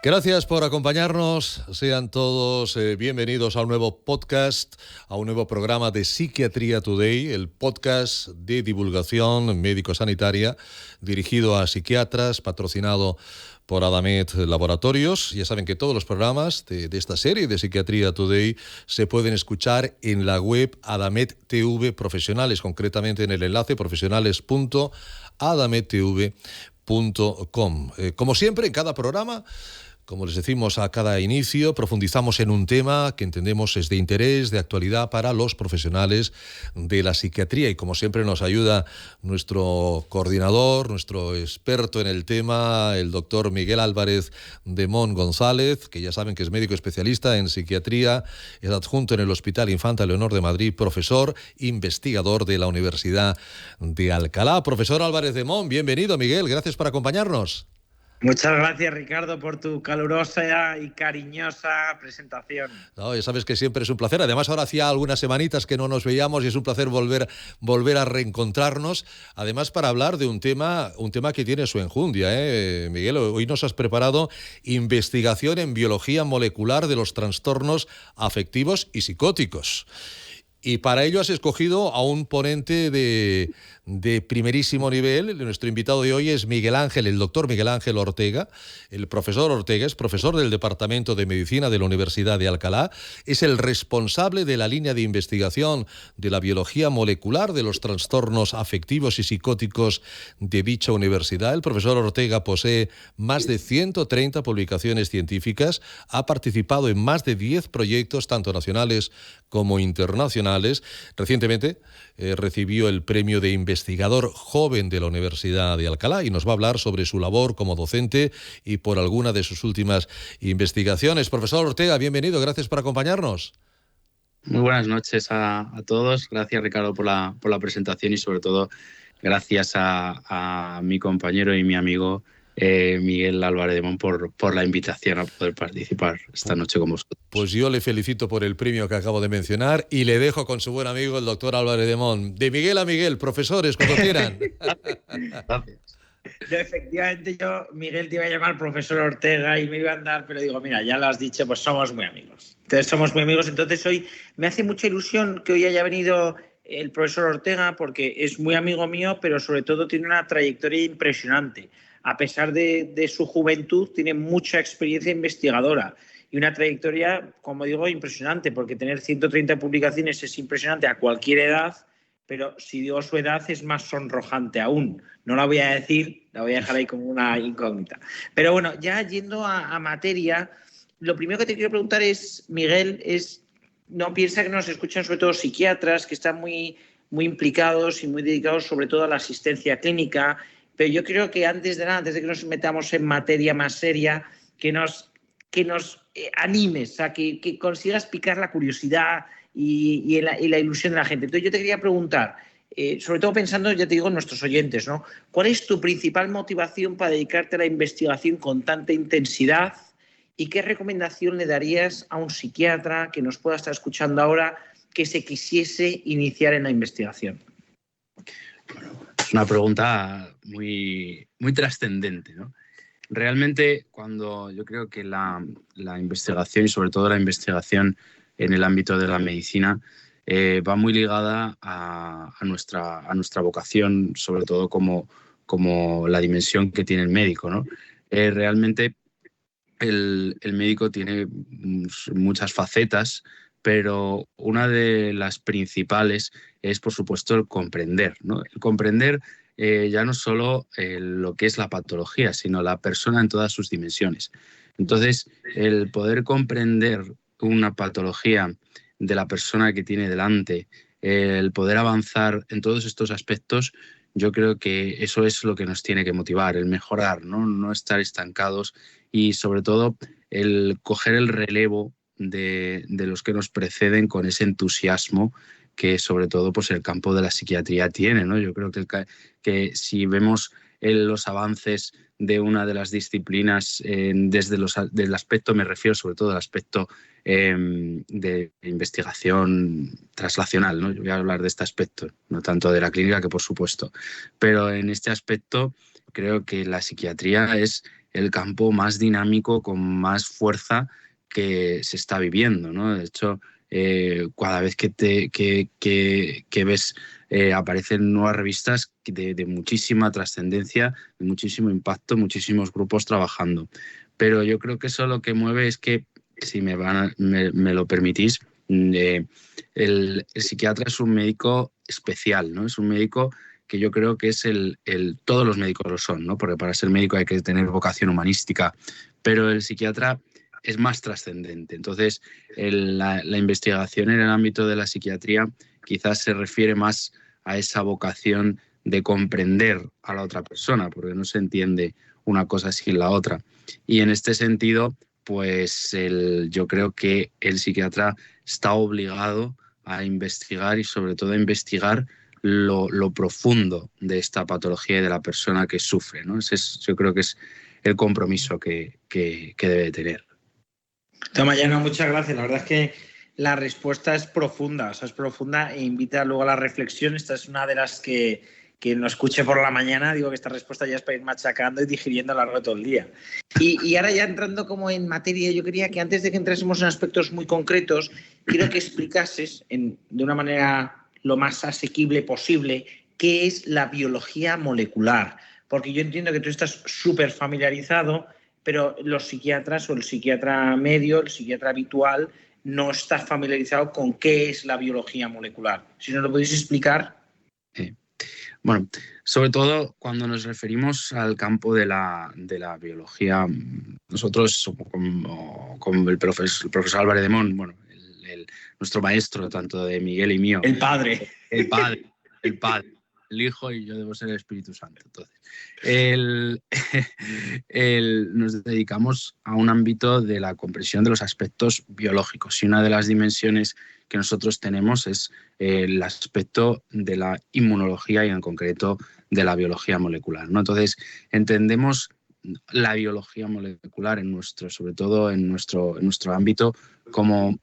Gracias por acompañarnos. Sean todos bienvenidos a un nuevo podcast, a un nuevo programa de Psiquiatría Today, el podcast de divulgación médico-sanitaria dirigido a psiquiatras, patrocinado por Adamet Laboratorios. Ya saben que todos los programas de esta serie de Psiquiatría Today se pueden escuchar en la web Adamet TV Profesionales, concretamente en el enlace profesionales.adamettv.com. Como siempre, en cada programa, como les decimos a cada inicio, profundizamos en un tema que entendemos es de interés, de actualidad para los profesionales de la psiquiatría. Y como siempre nos ayuda nuestro coordinador, nuestro experto en el tema, el doctor Miguel Álvarez de Mon González, que ya saben que es médico especialista en psiquiatría, es adjunto en el Hospital Infanta Leonor de Madrid, profesor, investigador de la Universidad de Alcalá. Profesor Álvarez de Mon, bienvenido, Miguel, gracias por acompañarnos. Muchas gracias, Ricardo, por tu calurosa y cariñosa presentación. No, ya sabes que siempre es un placer. Además, ahora hacía algunas semanitas que no nos veíamos y es un placer volver a reencontrarnos. Además, para hablar de un tema que tiene su enjundia, Miguel, hoy nos has preparado investigación en biología molecular de los trastornos afectivos y psicóticos. Y para ello has escogido a un ponente de primerísimo nivel. Nuestro invitado de hoy es el doctor Miguel Ángel Ortega. El profesor Ortega es profesor del Departamento de Medicina de la Universidad de Alcalá. Es el responsable de la línea de investigación de la biología molecular de los trastornos afectivos y psicóticos de dicha universidad. El profesor Ortega posee más de 130 publicaciones científicas. Ha participado en más de 10 proyectos, tanto nacionales como internacionales. Recientemente recibió el premio de investigador joven de la Universidad de Alcalá y nos va a hablar sobre su labor como docente y por alguna de sus últimas investigaciones. Profesor Ortega, bienvenido, gracias por acompañarnos. Muy buenas noches a todos. Gracias, Ricardo, por la presentación y sobre todo gracias a mi compañero y mi amigo Miguel Álvarez de Mon por la invitación a poder participar esta noche con vosotros. Pues yo le felicito por el premio que acabo de mencionar y le dejo con su buen amigo el doctor Álvarez de Mon. De Miguel a Miguel, profesores, cuando quieran. Gracias. Efectivamente, Miguel, te iba a llamar profesor Ortega y me iba a andar, pero digo, mira, ya lo has dicho, pues somos muy amigos. Entonces hoy me hace mucha ilusión que hoy haya venido el profesor Ortega porque es muy amigo mío, pero sobre todo tiene una trayectoria impresionante. A pesar de su juventud, tiene mucha experiencia investigadora y una trayectoria, como digo, impresionante, porque tener 130 publicaciones es impresionante a cualquier edad, pero si digo su edad es más sonrojante aún. No la voy a decir, la voy a dejar ahí como una incógnita. Pero bueno, ya yendo a materia, lo primero que te quiero preguntar es, Miguel, no piensa que nos escuchan sobre todo psiquiatras que están muy implicados y muy dedicados sobre todo a la asistencia clínica. Pero yo creo que antes de que nos metamos en materia más seria, que nos animes, a que consigas picar la curiosidad y la ilusión de la gente. Entonces yo te quería preguntar, sobre todo pensando, ya te digo, en nuestros oyentes, ¿no? ¿Cuál es tu principal motivación para dedicarte a la investigación con tanta intensidad? ¿Y qué recomendación le darías a un psiquiatra que nos pueda estar escuchando ahora que se quisiese iniciar en la investigación? Bueno, es una pregunta muy trascendente, ¿no? Realmente, cuando yo creo que la investigación y sobre todo la investigación en el ámbito de la medicina va muy ligada a nuestra vocación, sobre todo como la dimensión que tiene el médico, ¿no? Realmente el médico tiene muchas facetas, pero una de las principales es, por supuesto, el comprender, ¿no? El comprender ya no solo lo que es la patología, sino la persona en todas sus dimensiones. Entonces, el poder comprender una patología de la persona que tiene delante, el poder avanzar en todos estos aspectos, yo creo que eso es lo que nos tiene que motivar, el mejorar, no estar estancados y sobre todo el coger el relevo de los que nos preceden con ese entusiasmo que sobre todo pues, el campo de la psiquiatría tiene, ¿no? Yo creo que si vemos los avances de una de las disciplinas del aspecto, me refiero sobre todo al aspecto de investigación translacional, ¿no? Yo voy a hablar de este aspecto, no tanto de la clínica, que por supuesto, pero en este aspecto creo que la psiquiatría es el campo más dinámico, con más fuerza que se está viviendo, ¿no? De hecho, cada vez que ves, aparecen nuevas revistas de muchísima trascendencia, de muchísimo impacto, muchísimos grupos trabajando. Pero yo creo que eso lo que mueve es que, si me lo permitís, el psiquiatra es un médico especial, ¿no? Es un médico que yo creo que es todos los médicos lo son, ¿no? Porque para ser médico hay que tener vocación humanística, pero el psiquiatra es más trascendente. Entonces, la investigación en el ámbito de la psiquiatría quizás se refiere más a esa vocación de comprender a la otra persona, porque no se entiende una cosa sin la otra. Y en este sentido, pues yo creo que el psiquiatra está obligado a investigar, y sobre todo a investigar lo profundo de esta patología y de la persona que sufre, ¿no? Yo creo que es el compromiso que debe tener. Mayano, muchas gracias. La verdad es que la respuesta es profunda, o sea, es profunda e invita luego a la reflexión. Esta es una de las que no escuche por la mañana, digo que esta respuesta ya es para ir machacando y digiriendo a lo largo de todo el día. Y ahora ya entrando como en materia, yo quería que antes de que entrásemos en aspectos muy concretos, quiero que explicases de una manera lo más asequible posible qué es la biología molecular, porque yo entiendo que tú estás súper familiarizado, pero los psiquiatras o el psiquiatra medio, el psiquiatra habitual, no está familiarizado con qué es la biología molecular. Si nos lo podéis explicar. Sí. Bueno, sobre todo cuando nos referimos al campo de la biología, nosotros, como el profesor Álvarez de Mon, bueno, nuestro maestro, tanto de Miguel y mío. El padre. El padre, el Hijo, y yo debo ser el Espíritu Santo. Entonces, nos dedicamos a un ámbito de la comprensión de los aspectos biológicos, y una de las dimensiones que nosotros tenemos es el aspecto de la inmunología, y en concreto de la biología molecular, ¿no? Entonces, entendemos la biología molecular sobre todo en nuestro ámbito, como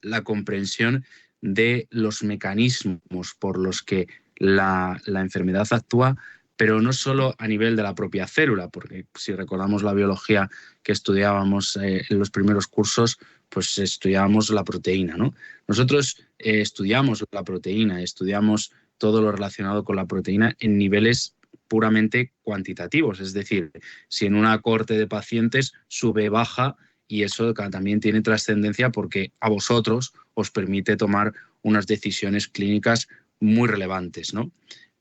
la comprensión de los mecanismos por los que la enfermedad actúa, pero no solo a nivel de la propia célula, porque si recordamos la biología que estudiábamos en los primeros cursos, pues estudiábamos la proteína, ¿no? Nosotros estudiamos la proteína, estudiamos todo lo relacionado con la proteína en niveles puramente cuantitativos, es decir, si en una cohorte de pacientes sube, baja, y eso también tiene trascendencia porque a vosotros os permite tomar unas decisiones clínicas muy relevantes, ¿no?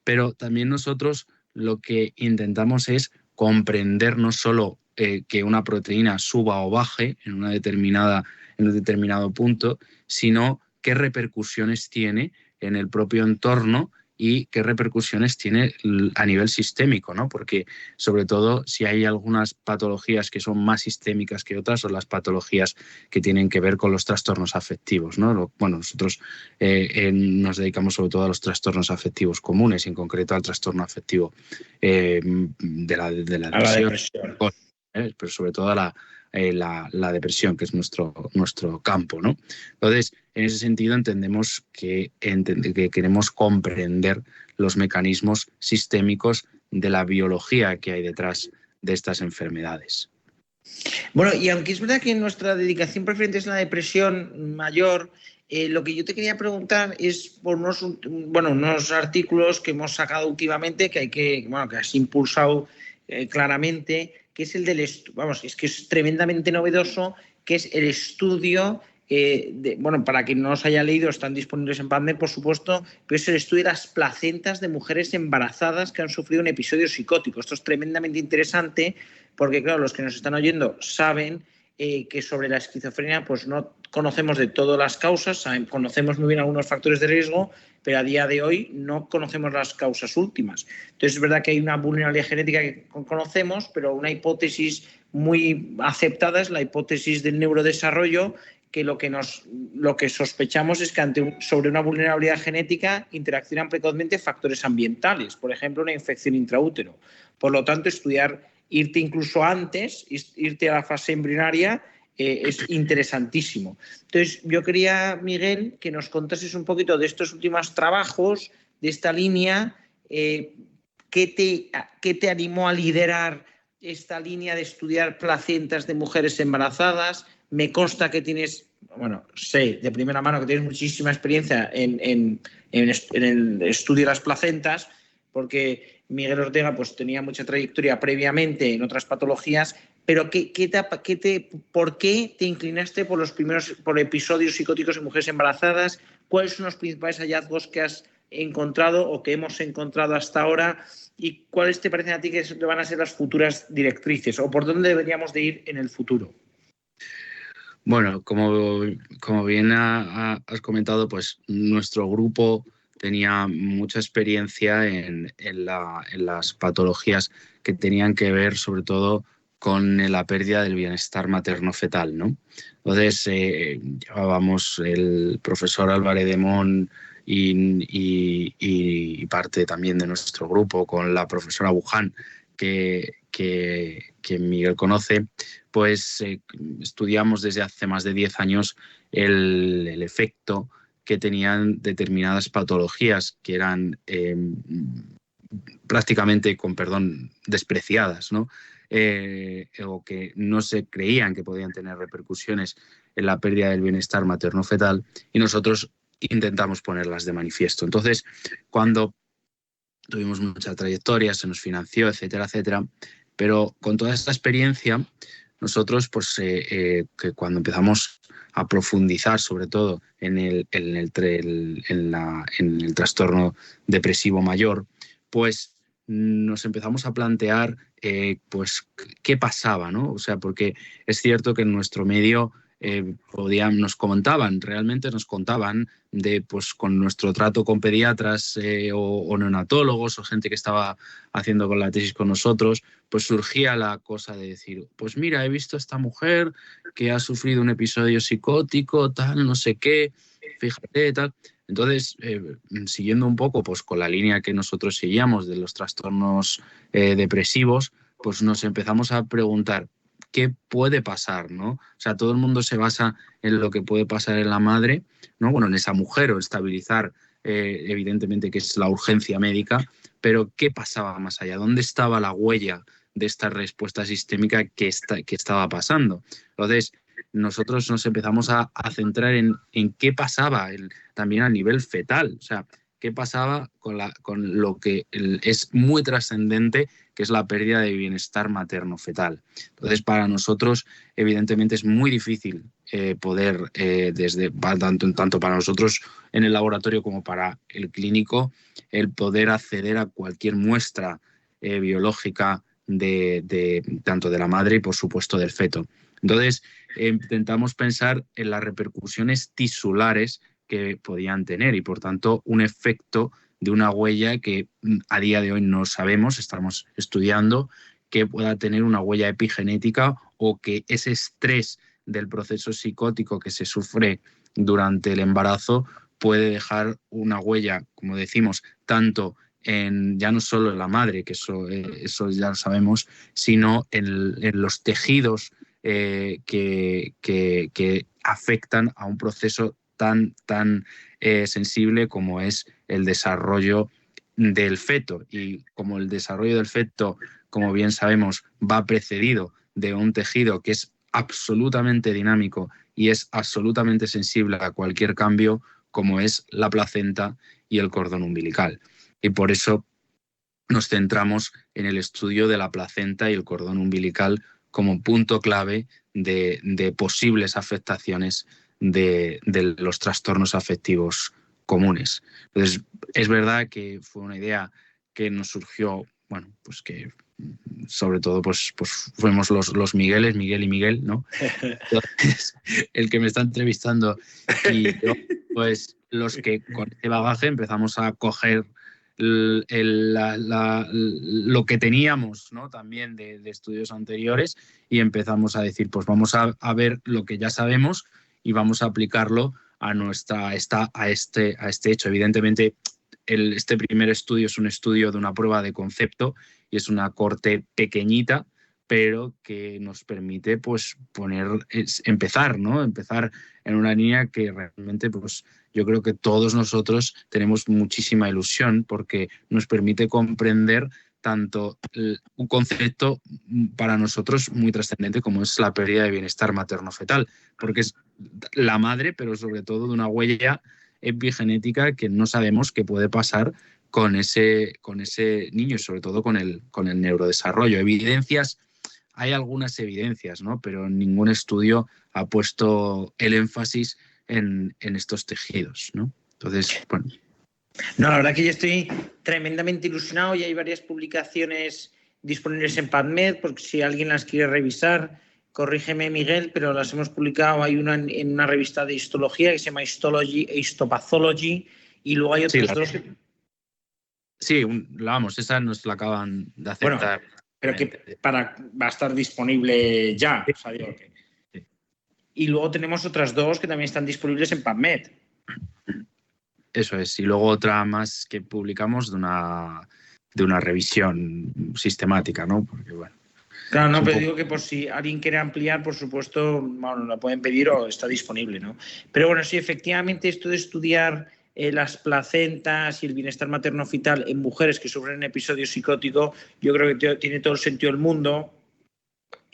Pero también nosotros lo que intentamos es comprender no solo que una proteína suba o baje en un determinado punto, sino qué repercusiones tiene en el propio entorno y qué repercusiones tiene a nivel sistémico, ¿no? Porque, sobre todo, si hay algunas patologías que son más sistémicas que otras, son las patologías que tienen que ver con los trastornos afectivos, ¿no? Bueno, nosotros nos dedicamos sobre todo a los trastornos afectivos comunes, en concreto al trastorno afectivo de la depresión. Pero sobre todo a la depresión, que es nuestro campo, ¿no? Entonces, en ese sentido entendemos que queremos comprender los mecanismos sistémicos de la biología que hay detrás de estas enfermedades. Bueno, y aunque es verdad que nuestra dedicación preferente es la depresión mayor, lo que yo te quería preguntar es por unos artículos que hemos sacado últimamente que has impulsado claramente, que es el es que es tremendamente novedoso, que es el estudio, para quien no los haya leído, están disponibles en PubMed, por supuesto, pero es el estudio de las placentas de mujeres embarazadas que han sufrido un episodio psicótico. Esto es tremendamente interesante porque, claro, los que nos están oyendo saben que sobre la esquizofrenia pues no conocemos de todas las causas, conocemos muy bien algunos factores de riesgo, pero a día de hoy no conocemos las causas últimas. Entonces es verdad que hay una vulnerabilidad genética que conocemos, pero una hipótesis muy aceptada es la hipótesis del neurodesarrollo, que lo que sospechamos es que sobre una vulnerabilidad genética interaccionan precozmente factores ambientales, por ejemplo, una infección intraútero. Por lo tanto, irte incluso antes, irte a la fase embrionaria, es interesantísimo. Entonces, yo quería, Miguel, que nos contases un poquito de estos últimos trabajos, de esta línea, ¿qué te animó a liderar esta línea de estudiar placentas de mujeres embarazadas. Me consta que tienes, bueno, sé de primera mano que tienes muchísima experiencia en el estudio de las placentas, porque Miguel Ortega pues tenía mucha trayectoria previamente en otras patologías, pero ¿por qué te inclinaste por episodios psicóticos en mujeres embarazadas? ¿Cuáles son los principales hallazgos que has encontrado o que hemos encontrado hasta ahora? ¿Y cuáles te parecen a ti que van a ser las futuras directrices o por dónde deberíamos de ir en el futuro? Bueno, como bien has comentado, pues nuestro grupo tenía mucha experiencia en las patologías que tenían que ver sobre todo con la pérdida del bienestar materno-fetal, ¿no? Entonces, llevábamos el profesor Álvarez de Mon y parte también de nuestro grupo con la profesora Buján, que Miguel conoce, pues estudiamos desde hace más de 10 años el efecto que tenían determinadas patologías que eran prácticamente, con perdón, despreciadas, ¿no? O que no se creían que podían tener repercusiones en la pérdida del bienestar materno-fetal, y nosotros intentamos ponerlas de manifiesto. Entonces, cuando tuvimos mucha trayectoria, se nos financió, etcétera, etcétera, pero con toda esta experiencia, nosotros, pues, que cuando empezamos a profundizar, sobre todo en el trastorno depresivo mayor, pues nos empezamos a plantear pues qué pasaba, ¿no? O sea, porque es cierto que en nuestro medio realmente nos contaban de, pues, con nuestro trato con pediatras o neonatólogos o gente que estaba haciendo con la tesis con nosotros, pues surgía la cosa de decir, pues mira, he visto a esta mujer que ha sufrido un episodio psicótico, tal, no sé qué, fíjate, tal. Entonces, siguiendo un poco pues con la línea que nosotros seguíamos de los trastornos depresivos, pues nos empezamos a preguntar qué puede pasar, ¿no? O sea, todo el mundo se basa en lo que puede pasar en la madre, ¿no? Bueno, en esa mujer, o estabilizar, evidentemente, que es la urgencia médica, pero ¿qué pasaba más allá? ¿Dónde estaba la huella de esta respuesta sistémica que estaba pasando? Entonces, nosotros nos empezamos a centrar en qué pasaba también a nivel fetal, o sea, qué pasaba con lo que es muy trascendente, que es la pérdida de bienestar materno-fetal. Entonces, para nosotros, evidentemente, es muy difícil poder, tanto para nosotros en el laboratorio como para el clínico, el poder acceder a cualquier muestra biológica tanto de la madre y, por supuesto, del feto. Entonces, intentamos pensar en las repercusiones tisulares que podían tener y, por tanto, un efecto de una huella que a día de hoy no sabemos, estamos estudiando, que pueda tener una huella epigenética o que ese estrés del proceso psicótico que se sufre durante el embarazo puede dejar una huella, como decimos, tanto ya no solo en la madre, que eso ya lo sabemos, sino en los tejidos que afectan a un proceso tan sensible como es el desarrollo del feto. Y como el desarrollo del feto, como bien sabemos, va precedido de un tejido que es absolutamente dinámico y es absolutamente sensible a cualquier cambio, como es la placenta y el cordón umbilical. Y por eso nos centramos en el estudio de la placenta y el cordón umbilical como punto clave de posibles afectaciones de los trastornos afectivos comunes. Entonces, es verdad que fue una idea que nos surgió, bueno, pues que sobre todo pues fuimos los Migueles, Miguel y Miguel, ¿no? Entonces, el que me está entrevistando y yo, pues los que con ese bagaje empezamos a coger lo que teníamos, ¿no? También de estudios anteriores, y empezamos a decir, pues vamos a ver lo que ya sabemos y vamos a aplicarlo a este hecho. Evidentemente, este primer estudio es un estudio de una prueba de concepto y es una corte pequeñita, pero que nos permite pues empezar, ¿no? Empezar en una línea que realmente pues yo creo que todos nosotros tenemos muchísima ilusión, porque nos permite comprender tanto un concepto para nosotros muy trascendente como es la pérdida de bienestar materno-fetal, porque es la madre, pero sobre todo de una huella epigenética que no sabemos qué puede pasar con ese niño y sobre todo con el neurodesarrollo. Hay algunas evidencias, ¿no? Pero ningún estudio ha puesto el énfasis en estos tejidos, ¿no? Entonces, bueno. No, la verdad que yo estoy tremendamente ilusionado y hay varias publicaciones disponibles en PubMed, porque si alguien las quiere revisar, corrígeme Miguel, pero las hemos publicado, hay una en una revista de histología que se llama Histology e Histopathology, y luego hay otras dos que... Sí, vamos, esa nos la acaban de aceptar. Bueno, pero que va a estar disponible ya. O sea, digo que... Sí. Y luego tenemos otras dos que también están disponibles en PubMed. Eso es, y luego otra más que publicamos de una revisión sistemática, ¿no? Porque, bueno, claro, no, pero digo que por si alguien quiere ampliar, por supuesto, bueno, la pueden pedir o está disponible, ¿no? Pero bueno, sí, efectivamente esto de estudiar las placentas y el bienestar materno-fetal en mujeres que sufren un episodio psicótico, yo creo que tiene todo el sentido del mundo.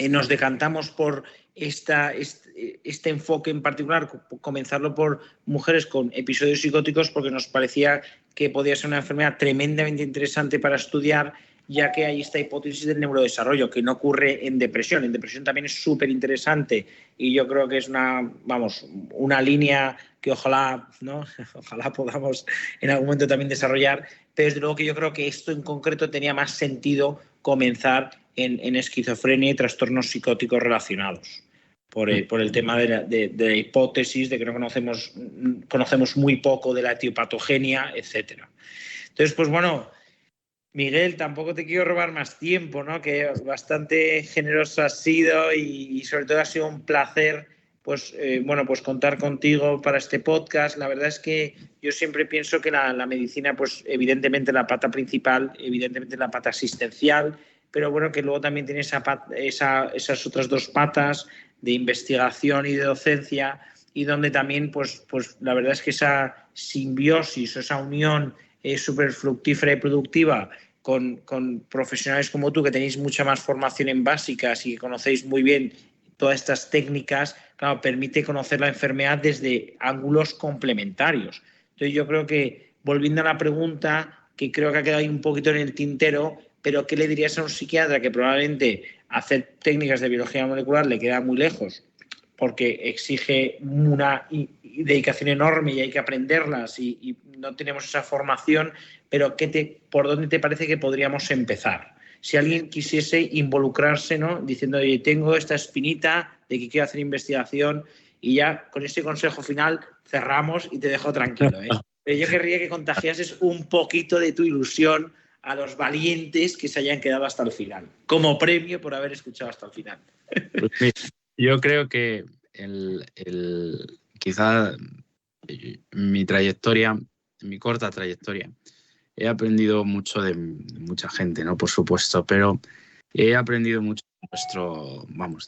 Nos decantamos por este enfoque en particular, comenzarlo por mujeres con episodios psicóticos, porque nos parecía que podía ser una enfermedad tremendamente interesante para estudiar, ya que hay esta hipótesis del neurodesarrollo, que no ocurre en depresión. En depresión también es súper interesante y yo creo que es una línea que ojalá, ¿no? Ojalá podamos en algún momento también desarrollar, pero desde luego que yo creo que esto en concreto tenía más sentido comenzar en esquizofrenia y trastornos psicóticos relacionados. Por el tema de la hipótesis de que no conocemos muy poco de la etiopatogenia, etcétera. Entonces, pues bueno, Miguel, tampoco te quiero robar más tiempo, ¿no? Que bastante generoso has sido y sobre todo ha sido un placer, pues contar contigo para este podcast. La verdad es que yo siempre pienso que la medicina, pues evidentemente la pata principal, evidentemente la pata asistencial, pero bueno, que luego también tiene esas otras dos patas de investigación y de docencia, y donde también, pues la verdad es que esa simbiosis, esa unión súper fructífera y productiva con profesionales como tú, que tenéis mucha más formación en básicas y que conocéis muy bien todas estas técnicas, claro, permite conocer la enfermedad desde ángulos complementarios. Entonces yo creo que, volviendo a la pregunta, que creo que ha quedado ahí un poquito en el tintero, pero ¿qué le dirías a un psiquiatra que probablemente hacer técnicas de biología molecular le queda muy lejos, porque exige una dedicación enorme y hay que aprenderlas y no tenemos esa formación, pero ¿por dónde te parece que podríamos empezar? Si alguien quisiese involucrarse, ¿no? Diciendo, oye, tengo esta espinita de que quiero hacer investigación, y ya con ese consejo final cerramos y te dejo tranquilo, ¿eh? Pero yo querría que contagiases un poquito de tu ilusión a los valientes que se hayan quedado hasta el final, como premio por haber escuchado hasta el final. Pues mira, yo creo que quizá mi trayectoria, mi corta trayectoria, he aprendido mucho de mucha gente, ¿no? Por supuesto, pero he aprendido mucho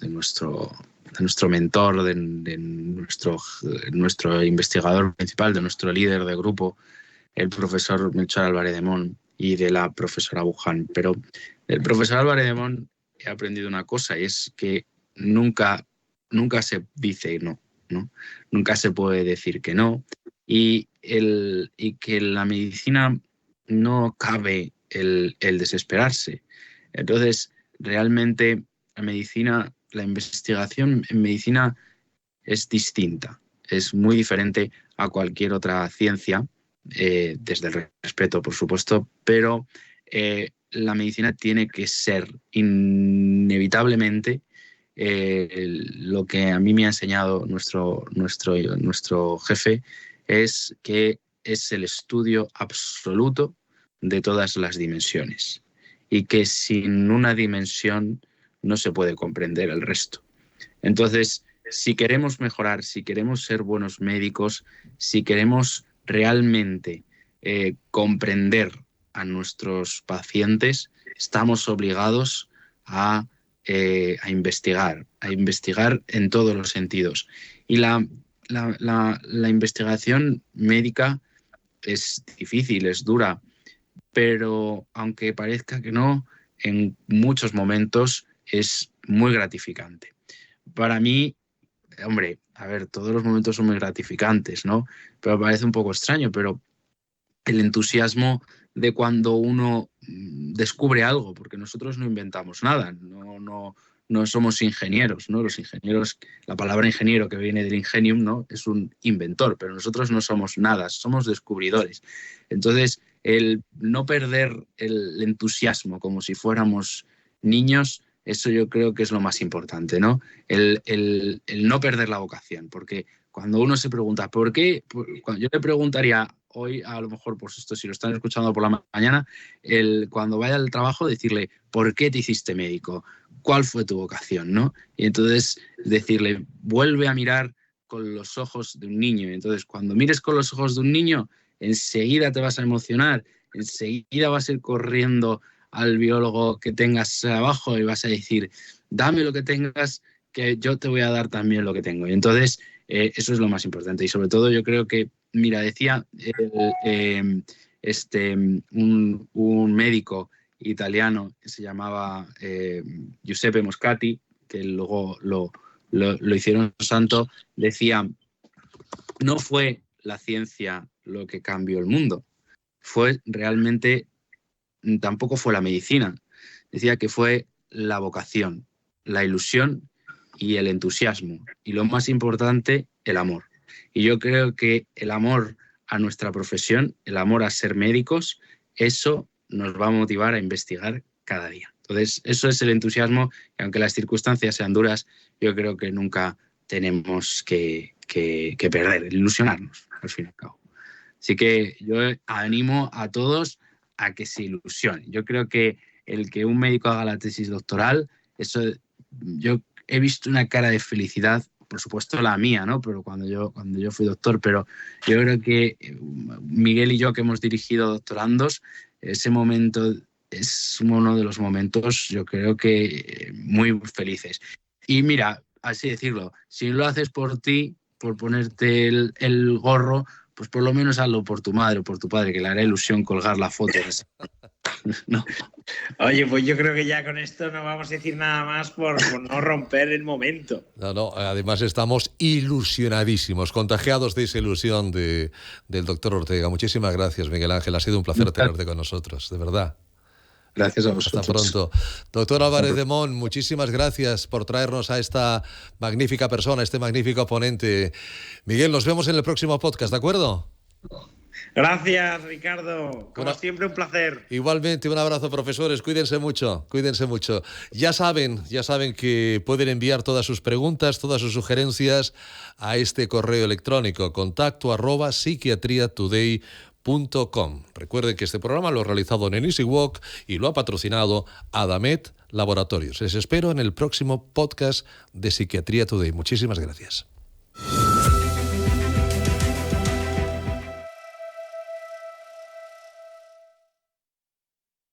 de nuestro mentor, de nuestro investigador principal, de nuestro líder de grupo, el profesor Melchor Álvarez de Mon, y de la profesora Buján. Pero del profesor Álvarez de Mon he aprendido una cosa, y es que nunca se dice no, ¿no? Nunca se puede decir que no, y que en la medicina no cabe el desesperarse. Entonces, realmente la investigación en medicina es distinta, es muy diferente a cualquier otra ciencia, desde el respeto, por supuesto, pero la medicina tiene que ser inevitablemente lo que a mí me ha enseñado nuestro jefe, es que es el estudio absoluto de todas las dimensiones y que sin una dimensión no se puede comprender el resto. Entonces, si queremos mejorar, si queremos ser buenos médicos, si queremos realmente comprender a nuestros pacientes, estamos obligados a investigar en todos los sentidos. Y la investigación médica es difícil, es dura, pero aunque parezca que no, en muchos momentos es muy gratificante. Para mí, hombre, a ver, todos los momentos son muy gratificantes, ¿no? Pero parece un poco extraño, pero el entusiasmo de cuando uno descubre algo, porque nosotros no inventamos nada, no somos ingenieros, ¿no? Los ingenieros, la palabra ingeniero que viene del ingenium, ¿no? Es un inventor, pero nosotros no somos nada, somos descubridores. Entonces, el no perder el entusiasmo como si fuéramos niños, eso yo creo que es lo más importante, ¿no? El no perder la vocación, porque cuando uno se pregunta, ¿por qué? Cuando yo le preguntaría hoy, a lo mejor, pues esto, si lo están escuchando por la mañana, cuando vaya al trabajo, decirle, ¿por qué te hiciste médico? ¿Cuál fue tu vocación? ¿No? Y entonces decirle, vuelve a mirar con los ojos de un niño. Y entonces, cuando mires con los ojos de un niño, enseguida te vas a emocionar, enseguida vas a ir corriendo al biólogo que tengas abajo y vas a decir, dame lo que tengas, que yo te voy a dar también lo que tengo. Y entonces, eso es lo más importante. Y sobre todo yo creo que, mira, decía un médico italiano que se llamaba Giuseppe Moscati, que luego lo hicieron santo, decía, no fue la ciencia lo que cambió el mundo, fue realmente, tampoco fue la medicina, decía que fue la vocación, la ilusión y el entusiasmo, y lo más importante, el amor. Y yo creo que el amor a nuestra profesión, el amor a ser médicos, eso nos va a motivar a investigar cada día. Entonces, eso es el entusiasmo, y aunque las circunstancias sean duras, yo creo que nunca tenemos que perder, ilusionarnos, al fin y al cabo. Así que yo animo a todos a que se ilusionen. Yo creo que el que un médico haga la tesis doctoral, eso, yo he visto una cara de felicidad, por supuesto la mía, ¿no? Pero cuando yo fui doctor, pero yo creo que Miguel y yo, que hemos dirigido doctorandos, ese momento es uno de los momentos, yo creo que muy felices. Y mira, así decirlo, si lo haces por ti, por ponerte el gorro, pues por lo menos hazlo por tu madre o por tu padre, que le hará ilusión colgar la foto. ¿No? Oye, pues yo creo que ya con esto no vamos a decir nada más por no romper el momento. No, además estamos ilusionadísimos, contagiados de esa ilusión del doctor Ortega. Muchísimas gracias, Miguel Ángel. Ha sido un placer tenerte con nosotros, de verdad. Gracias a vosotros. Hasta pronto. Doctor Álvarez de Mon, muchísimas gracias por traernos a esta magnífica persona, este magnífico ponente. Miguel, nos vemos en el próximo podcast, ¿de acuerdo? Gracias, Ricardo. Como siempre, un placer. Igualmente, un abrazo, profesores. Cuídense mucho, cuídense mucho. Ya saben que pueden enviar todas sus preguntas, todas sus sugerencias a este correo electrónico, contacto@psiquiatriatoday.com. Recuerden que este programa lo ha realizado en EasyWalk y lo ha patrocinado Adamet Laboratorios. Les espero en el próximo podcast de Psiquiatría Today. Muchísimas gracias.